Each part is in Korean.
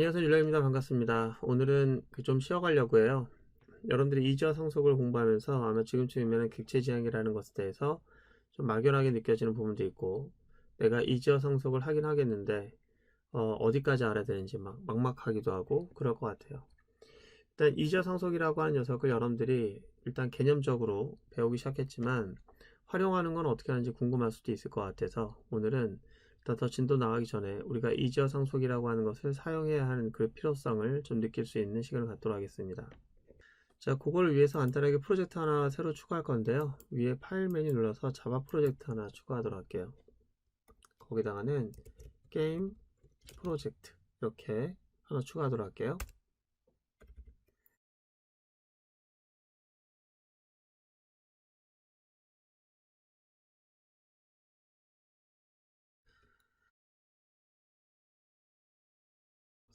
안녕하세요, 율라입니다. 반갑습니다. 오늘은 좀 쉬어가려고 해요. 여러분들이 이지와 상속을 공부하면서 아마 지금쯤이면 객체지향이라는 것에 대해서 좀 막연하게 느껴지는 부분도 있고, 내가 이지와 상속을 하긴 하겠는데 어디까지 알아야 되는지 막막하기도 하고 그럴 것 같아요. 일단 이지와 상속이라고 하는 녀석을 여러분들이 일단 개념적으로 배우기 시작했지만 활용하는 건 어떻게 하는지 궁금할 수도 있을 것 같아서 오늘은 일단 더 진도 나가기 전에 우리가 이지어 상속이라고 하는 것을 사용해야 하는 그 필요성을 좀 느낄 수 있는 시간을 갖도록 하겠습니다. 자, 그걸 위해서 간단하게 프로젝트 하나 새로 추가할 건데요. 위에 파일 메뉴 눌러서 자바 프로젝트 하나 추가하도록 할게요. 거기다가는 게임 프로젝트 이렇게 하나 추가하도록 할게요.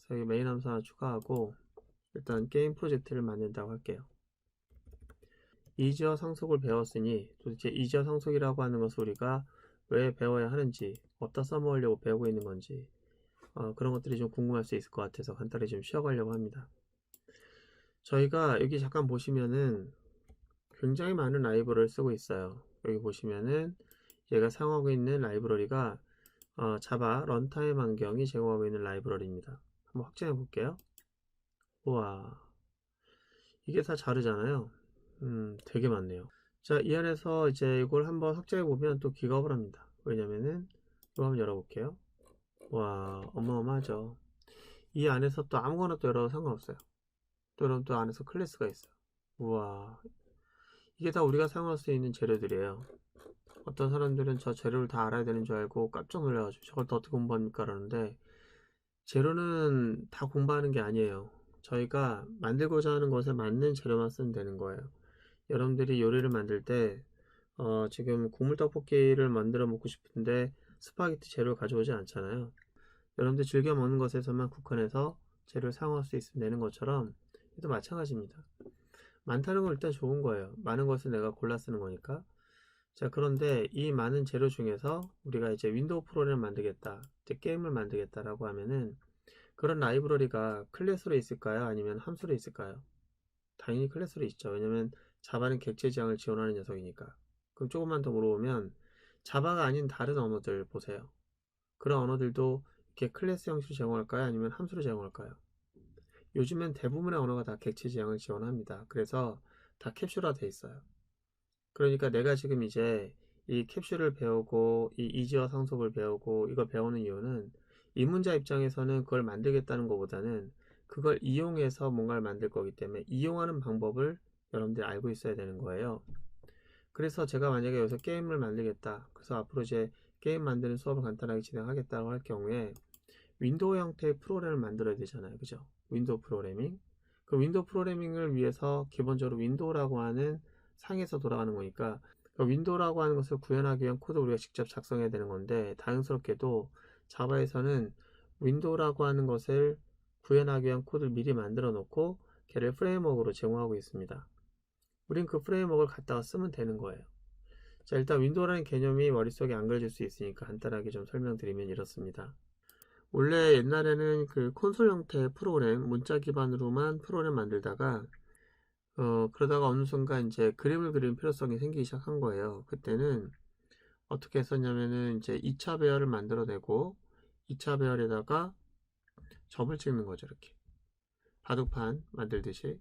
그래서 여기 메인 함수 하나 추가하고 일단 게임 프로젝트를 만든다고 할게요. 이지어 상속을 배웠으니 도대체 이지어 상속이라고 하는 것을 우리가 왜 배워야 하는지, 어디다 써먹으려고 배우고 있는 건지 그런 것들이 좀 궁금할 수 있을 것 같아서 간단히 좀 쉬어가려고 합니다. 저희가 여기 잠깐 보시면은 굉장히 많은 라이브러리를 쓰고 있어요. 여기 보시면은 얘가 사용하고 있는 라이브러리가 자바 런타임 환경이 제공하고 있는 라이브러리입니다. 한번 확장해 볼게요. 우와, 이게 다 다르잖아요. 되게 많네요. 자, 이 안에서 이제 이걸 한번 확장해 보면 또 기겁을 합니다. 왜냐면은 이거 한번 열어볼게요. 와, 어마어마하죠. 이 안에서 또 아무거나 또 열어도 상관없어요. 또 여러분 또 안에서 클래스가 있어요. 우와, 이게 다 우리가 사용할 수 있는 재료들이에요. 어떤 사람들은 저 재료를 다 알아야 되는 줄 알고 깜짝 놀라가지고 저걸 또 어떻게 공부합니까? 라는데 재료는 다 공부하는 게 아니에요. 저희가 만들고자 하는 것에 맞는 재료만 쓰면 되는 거예요. 여러분들이 요리를 만들 때 지금 국물 떡볶이를 만들어 먹고 싶은데 스파게티 재료 가져오지 않잖아요. 여러분들 즐겨 먹는 것에서만 국한해서 재료를 사용할 수 있으면 되는 것처럼 이도 마찬가지입니다. 많다는 건 일단 좋은 거예요. 많은 것을 내가 골라 쓰는 거니까. 자, 그런데 이 많은 재료 중에서 우리가 이제 윈도우 프로그램을 만들겠다, 이제 게임을 만들겠다라고 하면은 그런 라이브러리가 클래스로 있을까요? 아니면 함수로 있을까요? 당연히 클래스로 있죠. 왜냐면 자바는 객체 지향을 지원하는 녀석이니까. 그럼 조금만 더 물어보면 자바가 아닌 다른 언어들 보세요. 그런 언어들도 이렇게 클래스 형식으로 제공할까요? 아니면 함수로 제공할까요? 요즘엔 대부분의 언어가 다 객체 지향을 지원합니다. 그래서 다 캡슐화 돼 있어요. 그러니까 내가 지금 이제 이 캡슐을 배우고 이 이지어 상속을 배우고 이거 배우는 이유는 입문자 입장에서는 그걸 만들겠다는 것보다는 그걸 이용해서 뭔가를 만들 거기 때문에 이용하는 방법을 여러분들이 알고 있어야 되는 거예요. 그래서 제가 만약에 여기서 게임을 만들겠다. 그래서 앞으로 이제 게임 만드는 수업을 간단하게 진행하겠다고 할 경우에 윈도우 형태의 프로그램을 만들어야 되잖아요. 그죠? 윈도우 프로그래밍. 그 윈도우 프로그래밍을 위해서 기본적으로 윈도우라고 하는 상에서 돌아가는 거니까 그 윈도우라고 하는 것을 구현하기 위한 코드 우리가 직접 작성해야 되는 건데 다행스럽게도 자바에서는 윈도우라고 하는 것을 구현하기 위한 코드를 미리 만들어 놓고 걔를 프레임워크로 제공하고 있습니다. 우린 그 프레임워크를 갖다가 쓰면 되는 거예요. 자, 일단 윈도우라는 개념이 머릿속에 안 그려질 수 있으니까 간단하게 좀 설명드리면 이렇습니다. 원래 옛날에는 그 콘솔 형태의 프로그램, 문자 기반으로만 프로그램 만들다가 그러다가 어느 순간 이제 그림을 그리는 필요성이 생기기 시작한 거예요. 그때는 어떻게 했었냐면은 이제 2차 배열을 만들어내고 2차 배열에다가 점을 찍는 거죠. 이렇게 바둑판 만들듯이.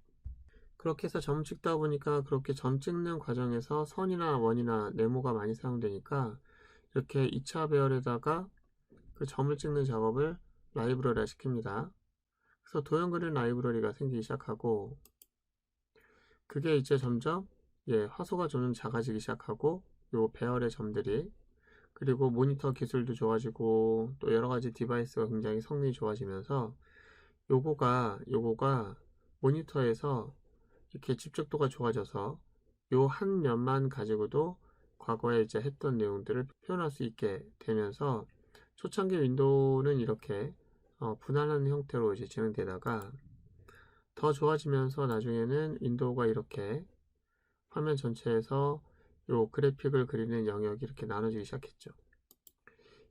그렇게 해서 점 찍다 보니까 그렇게 점 찍는 과정에서 선이나 원이나 네모가 많이 사용되니까 이렇게 2차 배열에다가 그 점을 찍는 작업을 라이브러리화 시킵니다. 그래서 도형 그리는 라이브러리가 생기기 시작하고 그게 이제 점점 화소가 점점 작아지기 시작하고 요 배열의 점들이 그리고 모니터 기술도 좋아지고 또 여러가지 디바이스가 굉장히 성능이 좋아지면서 요거가 모니터에서 이렇게 집적도가 좋아져서 요 한 면만 가지고도 과거에 이제 했던 내용들을 표현할 수 있게 되면서 초창기 윈도우는 이렇게 분할하는 형태로 이제 진행되다가 더 좋아지면서 나중에는 윈도우가 이렇게 화면 전체에서 요 그래픽을 그리는 영역이 이렇게 나눠지기 시작했죠.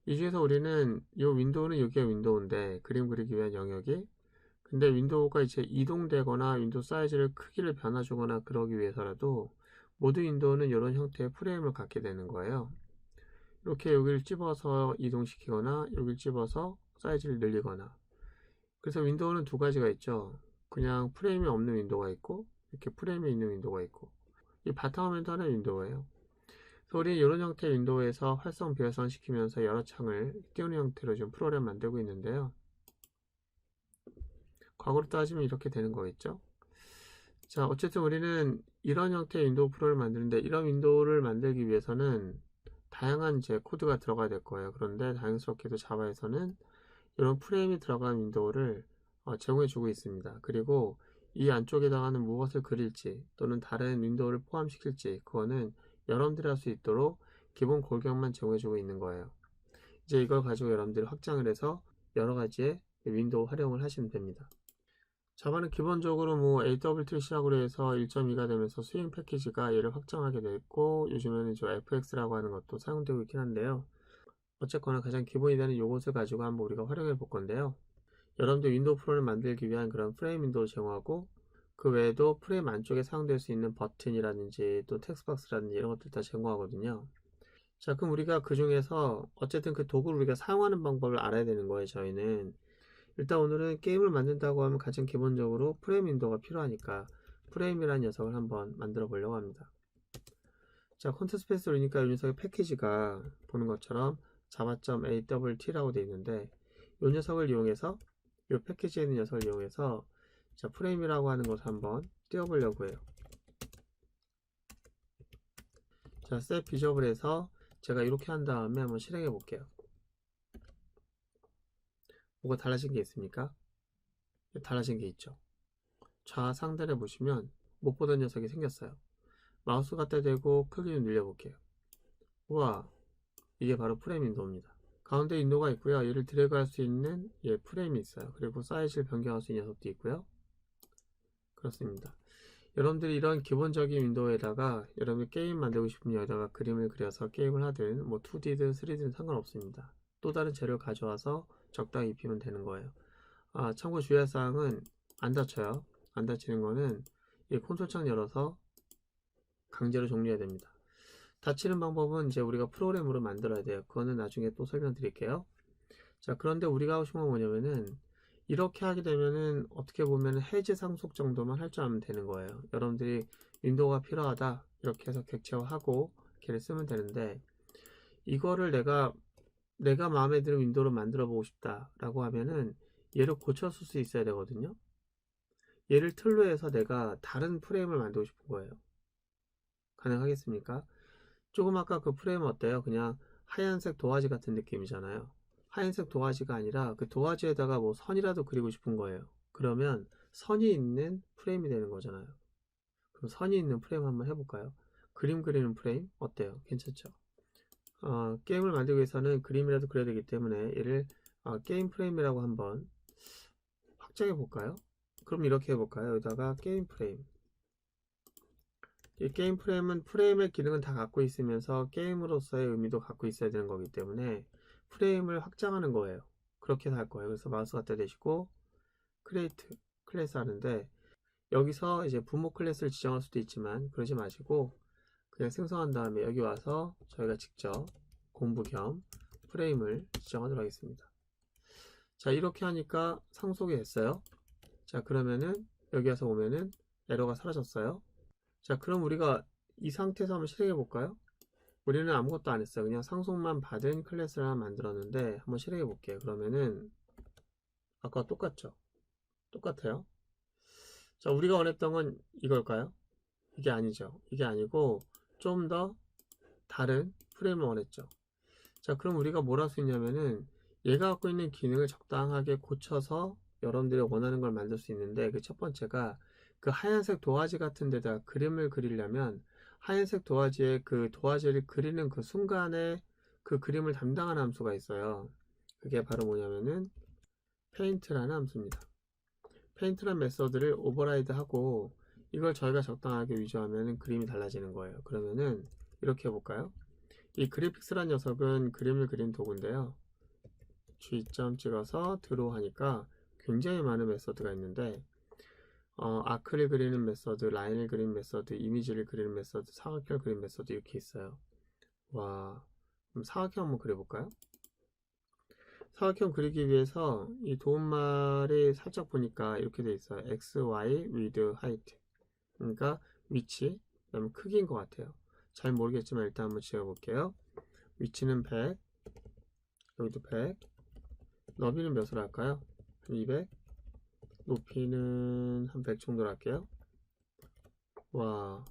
이 중에서 우리는 요 윈도우는 여기가 윈도우인데 그림 그리기 위한 영역이 근데 윈도우가 이제 이동되거나 윈도우 사이즈를 크기를 변화주거나 그러기 위해서라도 모든 윈도우는 이런 형태의 프레임을 갖게 되는 거예요. 이렇게 여기를 집어서 이동시키거나 여기를 집어서 사이즈를 늘리거나. 그래서 윈도우는 두 가지가 있죠. 그냥 프레임이 없는 윈도우가 있고 이렇게 프레임이 있는 윈도우가 있고, 이 바탕화면도 하나의 윈도우예요. 그래서 우리는 이런 형태의 윈도우에서 활성 비활성 시키면서 여러 창을 띄우는 형태로 좀 프로그램 만들고 있는데요. 과거로 따지면 이렇게 되는 거겠죠. 자, 어쨌든 우리는 이런 형태의 윈도우 프로를 만드는데, 이런 윈도우를 만들기 위해서는 다양한 이제 코드가 들어가야 될 거예요. 그런데 다행스럽게도 자바에서는 이런 프레임이 들어간 윈도우를 제공해 주고 있습니다. 그리고 이 안쪽에다가는 무엇을 그릴지 또는 다른 윈도우를 포함시킬지 그거는 여러분들이 할 수 있도록 기본 골격만 제공해 주고 있는 거예요. 이제 이걸 가지고 여러분들이 확장을 해서 여러 가지의 윈도우 활용을 하시면 됩니다. 자바는 기본적으로 뭐 AWT 시작으로 해서 1.2가 되면서 스윙 패키지가 얘를 확장하게 됐고, 요즘에는 저 FX라고 하는 것도 사용되고 있긴 한데요. 어쨌거나 가장 기본이 되는 요것을 가지고 한번 우리가 활용해 볼 건데요. 여러분들 윈도우 프로를 만들기 위한 그런 프레임 윈도우를 제공하고, 그 외에도 프레임 안쪽에 사용될 수 있는 버튼이라든지 또 텍스트박스라든지 이런 것들 다 제공하거든요. 자, 그럼 우리가 그 중에서 어쨌든 그 도구를 우리가 사용하는 방법을 알아야 되는 거예요. 저희는 일단 오늘은 게임을 만든다고 하면 가장 기본적으로 프레임 윈도우가 필요하니까 프레임이라는 녀석을 한번 만들어 보려고 합니다. 자, 컨트 스페이스를 누르니까 이 녀석의 패키지가 보는 것처럼 java.awt라고 되어 있는데, 이 녀석을 이용해서 이 패키지에 있는 녀석을 이용해서 자, 프레임이라고 하는 것을 한번 띄워보려고 해요. 자, set 비저블 해서 제가 이렇게 한 다음에 한번 실행해 볼게요. 뭐가 달라진 게 있습니까? 달라진 게 있죠. 좌상단에 보시면 못 보던 녀석이 생겼어요. 마우스 갖다 대고 크기 좀 늘려볼게요. 우와, 이게 바로 프레임 윈도우입니다. 가운데 윈도우가 있고요. 얘를 드래그 할 수 있는 프레임이 있어요. 그리고 사이즈를 변경할 수 있는 녀석도 있고요. 그렇습니다. 여러분들이 이런 기본적인 윈도우에다가 여러분이 게임 만들고 싶으면 여기다가 그림을 그려서 게임을 하든 뭐 2D든 3D든 상관없습니다. 또 다른 재료를 가져와서 적당히 입히면 되는 거예요. 참고 주의할 사항은 안 닫혀요. 안 닫히는 거는 이 콘솔 창 열어서 강제로 종료해야 됩니다. 닫히는 방법은 이제 우리가 프로그램으로 만들어야 돼요. 그거는 나중에 또 설명드릴게요. 자, 그런데 우리가 하고 싶은 건 뭐냐면은 이렇게 하게 되면은 어떻게 보면 해제 상속 정도만 할 줄 알면 되는 거예요. 여러분들이 윈도우가 필요하다 이렇게 해서 객체화하고 걔를 쓰면 되는데, 이거를 내가 마음에 드는 윈도우를 만들어 보고 싶다 라고 하면은 얘를 고쳐쓸 수 있어야 되거든요. 얘를 틀로 해서 내가 다른 프레임을 만들고 싶은 거예요. 가능하겠습니까? 조금 아까 그 프레임 어때요? 그냥 하얀색 도화지 같은 느낌이잖아요. 하얀색 도화지가 아니라 그 도화지에다가 뭐 선이라도 그리고 싶은 거예요. 그러면 선이 있는 프레임이 되는 거잖아요. 그럼 선이 있는 프레임 한번 해볼까요? 그림 그리는 프레임 어때요? 괜찮죠? 게임을 만들기 위해서는 그림이라도 그려야 되기 때문에 얘를 게임 프레임이라고 한번 확장해 볼까요? 그럼 이렇게 해볼까요? 여기다가 게임 프레임. 이 게임 프레임은 프레임의 기능은 다 갖고 있으면서 게임으로서의 의미도 갖고 있어야 되는 거기 때문에 프레임을 확장하는 거예요. 그렇게 해서 할 거예요. 그래서 마우스 갖다 대시고 크리에이트 클래스 하는데, 여기서 이제 부모 클래스를 지정할 수도 있지만 그러지 마시고 그냥 생성한 다음에 여기 와서 저희가 직접 공부 겸 프레임을 지정하도록 하겠습니다. 자, 이렇게 하니까 상속이 됐어요. 자, 그러면은 여기 와서 보면은 에러가 사라졌어요. 자, 그럼 우리가 이 상태에서 한번 실행해 볼까요? 우리는 아무것도 안 했어요. 그냥 상속만 받은 클래스를 하나 만들었는데 한번 실행해 볼게요. 그러면은 아까 똑같죠? 똑같아요. 자, 우리가 원했던 건 이걸까요? 이게 아니죠. 이게 아니고 좀 더 다른 프레임을 원했죠. 자, 그럼 우리가 뭘 할 수 있냐면은 얘가 갖고 있는 기능을 적당하게 고쳐서 여러분들이 원하는 걸 만들 수 있는데, 그 첫 번째가 그 하얀색 도화지 같은 데다 그림을 그리려면 하얀색 도화지에 그 도화지를 그리는 그 순간에 그 그림을 담당하는 함수가 있어요. 그게 바로 뭐냐면은 페인트라는 함수입니다. 페인트란 메서드를 오버라이드 하고 이걸 저희가 적당하게 위조하면 그림이 달라지는 거예요. 그러면은 이렇게 해볼까요? 이 그래픽스란 녀석은 그림을 그린 도구인데요. G점 찍어서 드로우 하니까 굉장히 많은 메서드가 있는데 아크를 그리는 메서드, 라인을 그리는 메서드, 이미지를 그리는 메서드, 사각형을 그리는 메서드 이렇게 있어요. 와, 그럼 사각형 한번 그려볼까요? 사각형 그리기 위해서 이 도움말이 살짝 보니까 이렇게 돼 있어요. x, y, width, height. 그러니까 위치, 그다음에 크기인 것 같아요. 잘 모르겠지만 일단 한번 지어볼게요. 위치는 100, 여기도 100, 너비는 몇으로 할까요? 200, 높이는 한 100 정도로 할게요. 와,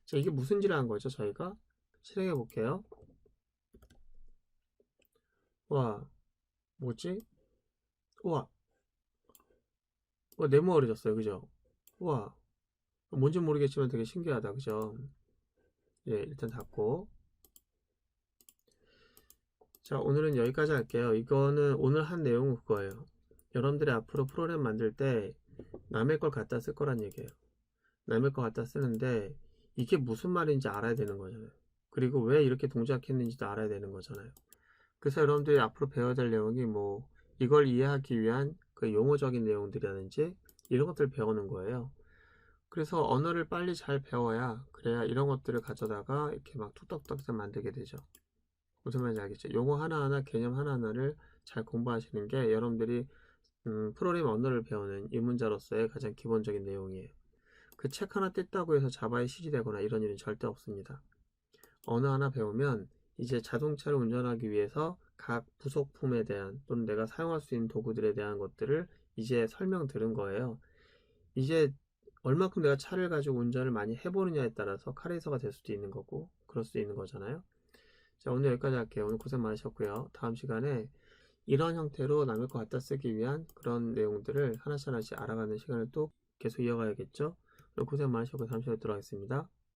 자, 이게 무슨 짓을 한 거죠, 저희가? 실행해 볼게요. 와, 뭐지? 우와, 네모어려졌어요, 그죠? 우와, 뭔지 모르겠지만 되게 신기하다, 그죠? 예, 일단 닫고. 자, 오늘은 여기까지 할게요. 이거는 오늘 한 내용은 그거예요. 여러분들이 앞으로 프로그램 만들 때 남의 걸 갖다 쓸 거란 얘기예요. 남의 걸 갖다 쓰는데 이게 무슨 말인지 알아야 되는 거잖아요. 그리고 왜 이렇게 동작했는지도 알아야 되는 거잖아요. 그래서 여러분들이 앞으로 배워야 될 내용이 뭐 이걸 이해하기 위한 그 용어적인 내용들이라든지 이런 것들을 배우는 거예요. 그래서 언어를 빨리 잘 배워야 그래야 이런 것들을 가져다가 이렇게 막 툭툭툭 만들게 되죠. 무슨 말인지 알겠죠? 용어 하나하나 개념 하나하나를 잘 공부하시는 게 여러분들이 프로그래밍 언어를 배우는 입문자로서의 가장 기본적인 내용이에요. 그 책 하나 뗐다고 해서 자바에 실이 되거나 이런 일은 절대 없습니다. 언어 하나 배우면 이제 자동차를 운전하기 위해서 각 부속품에 대한 또는 내가 사용할 수 있는 도구들에 대한 것들을 이제 설명 들은 거예요. 이제 얼마큼 내가 차를 가지고 운전을 많이 해보느냐에 따라서 카레이서가 될 수도 있는 거고 그럴 수도 있는 거잖아요. 자, 오늘 여기까지 할게요. 오늘 고생 많으셨고요. 다음 시간에 이런 형태로 남의 거 갖다 쓰기 위한 그런 내용들을 하나씩 하나씩 알아가는 시간을 또 계속 이어가야겠죠. 오늘 고생 많으셨고 다음 시간에 들어가겠습니다.